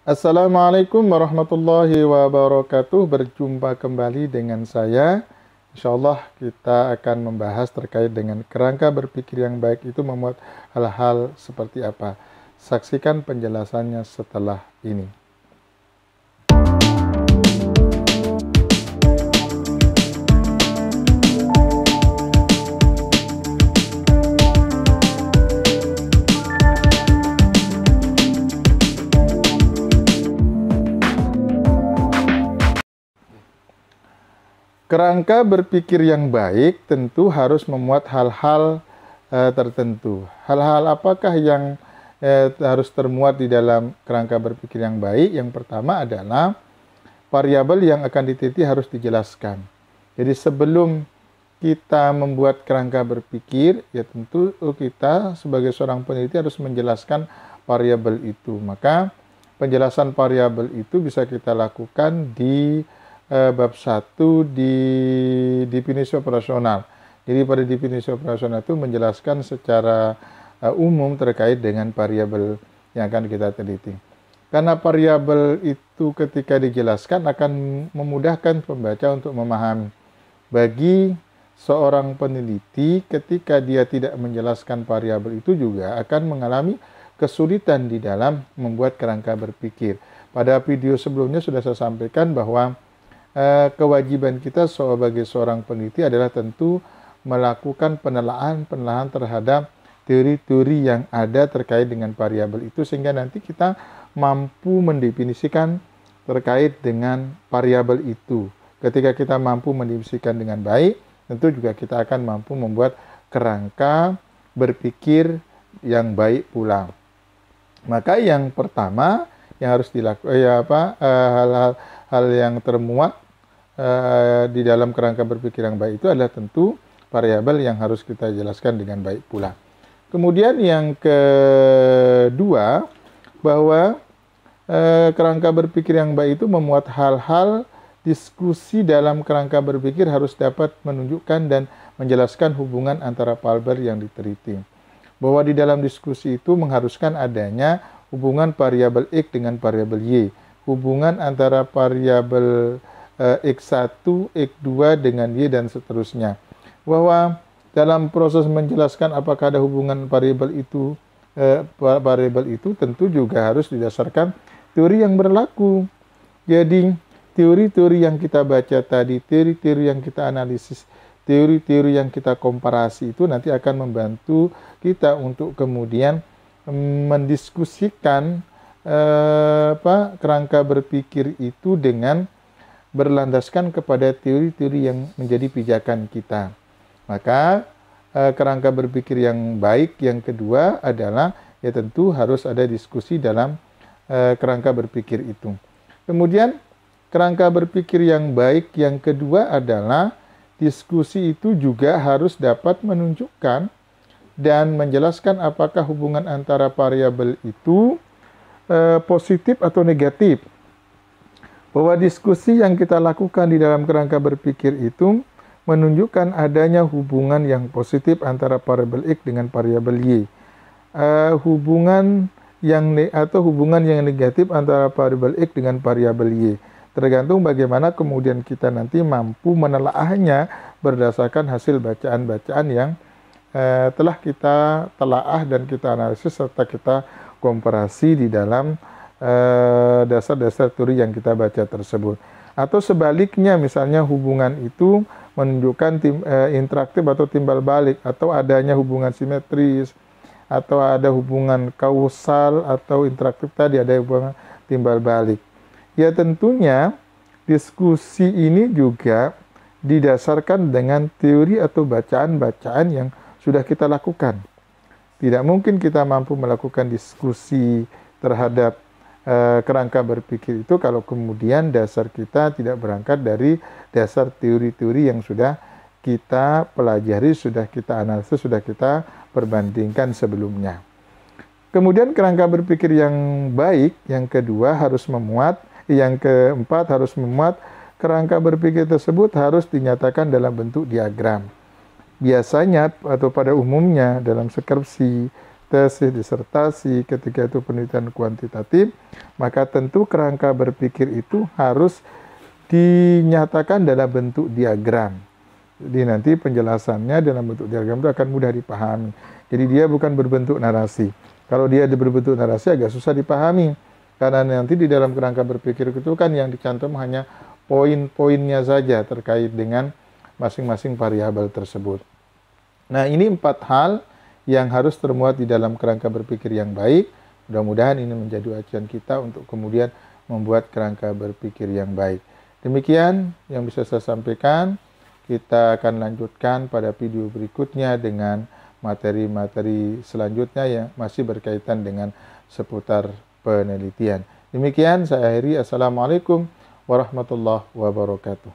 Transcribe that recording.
Assalamualaikum warahmatullahi wabarakatuh. Berjumpa kembali dengan saya. Insyaallah kita akan membahas terkait dengan kerangka berpikir yang baik itu memuat hal-hal seperti apa. Saksikan penjelasannya setelah ini. Kerangka berpikir yang baik tentu harus memuat hal-hal tertentu. Hal-hal apakah yang harus termuat di dalam kerangka berpikir yang baik? Yang pertama adalah variabel yang akan diteliti harus dijelaskan. Jadi sebelum kita membuat kerangka berpikir, ya tentu kita sebagai seorang peneliti harus menjelaskan variabel itu. Maka penjelasan variabel itu bisa kita lakukan di bab 1 di definisi operasional. Jadi pada definisi operasional itu menjelaskan secara umum terkait dengan variabel yang akan kita teliti. Karena variabel itu ketika dijelaskan akan memudahkan pembaca untuk memahami. Bagi seorang peneliti ketika dia tidak menjelaskan variabel itu juga akan mengalami kesulitan di dalam membuat kerangka berpikir. Pada video sebelumnya sudah saya sampaikan bahwa kewajiban kita sebagai seorang peneliti adalah tentu melakukan penelaahan terhadap teori-teori yang ada terkait dengan variabel itu sehingga nanti kita mampu mendefinisikan terkait dengan variabel itu. Ketika kita mampu mendefinisikan dengan baik, tentu juga kita akan mampu membuat kerangka berpikir yang baik pula. Maka yang pertama yang harus dilakukan hal yang termuat di dalam kerangka berpikir yang baik itu adalah tentu variabel yang harus kita jelaskan dengan baik pula. Kemudian yang kedua, bahwa kerangka berpikir yang baik itu memuat hal-hal diskusi dalam kerangka berpikir harus dapat menunjukkan dan menjelaskan hubungan antara variabel yang diteliti. Bahwa di dalam diskusi itu mengharuskan adanya hubungan variabel X dengan variabel Y, hubungan antara variabel X1, X2 dengan Y dan seterusnya. Bahwa dalam proses menjelaskan apakah ada hubungan variabel itu tentu juga harus didasarkan teori yang berlaku. Jadi teori-teori yang kita baca tadi, teori-teori yang kita analisis, teori-teori yang kita komparasi itu nanti akan membantu kita untuk kemudian mendiskusikan kerangka berpikir itu dengan berlandaskan kepada teori-teori yang menjadi pijakan kita. Maka kerangka berpikir yang baik yang kedua adalah ya tentu harus ada diskusi dalam kerangka berpikir itu. Kemudian kerangka berpikir yang baik yang kedua adalah diskusi itu juga harus dapat menunjukkan dan menjelaskan apakah hubungan antara variabel itu positif atau negatif. Bahwa diskusi yang kita lakukan di dalam kerangka berpikir itu menunjukkan adanya hubungan yang positif antara variabel X dengan variabel Y. Hubungan yang negatif antara variabel X dengan variabel Y. Tergantung bagaimana kemudian kita nanti mampu menelaahnya berdasarkan hasil bacaan-bacaan yang telah kita telaah dan kita analisis serta kita komparasi di dalam dasar-dasar teori yang kita baca tersebut. Atau sebaliknya misalnya hubungan itu menunjukkan interaktif atau timbal balik, atau adanya hubungan simetris, atau ada hubungan kausal atau interaktif tadi ada hubungan timbal balik. Ya tentunya diskusi ini juga didasarkan dengan teori atau bacaan-bacaan yang sudah kita lakukan. Tidak mungkin kita mampu melakukan diskusi terhadap kerangka berpikir itu kalau kemudian dasar kita tidak berangkat dari dasar teori-teori yang sudah kita pelajari, sudah kita analisis, sudah kita perbandingkan sebelumnya. Kemudian kerangka berpikir yang baik yang kedua harus memuat, yang keempat harus memuat kerangka berpikir tersebut harus dinyatakan dalam bentuk diagram. Biasanya atau pada umumnya dalam skripsi tesis, disertasi, ketika itu penelitian kuantitatif, maka tentu kerangka berpikir itu harus dinyatakan dalam bentuk diagram. Jadi nanti penjelasannya dalam bentuk diagram itu akan mudah dipahami. Jadi dia bukan berbentuk narasi. Kalau dia berbentuk narasi agak susah dipahami. Karena nanti di dalam kerangka berpikir itu kan yang dicantum hanya poin-poinnya saja terkait dengan masing-masing variabel tersebut. Nah, ini 4 hal yang harus termuat di dalam kerangka berpikir yang baik. Mudah-mudahan ini menjadi acuan kita untuk kemudian membuat kerangka berpikir yang baik. Demikian yang bisa saya sampaikan. Kita akan lanjutkan pada video berikutnya dengan materi-materi selanjutnya yang masih berkaitan dengan seputar penelitian. Demikian saya akhiri. Assalamualaikum warahmatullahi wabarakatuh.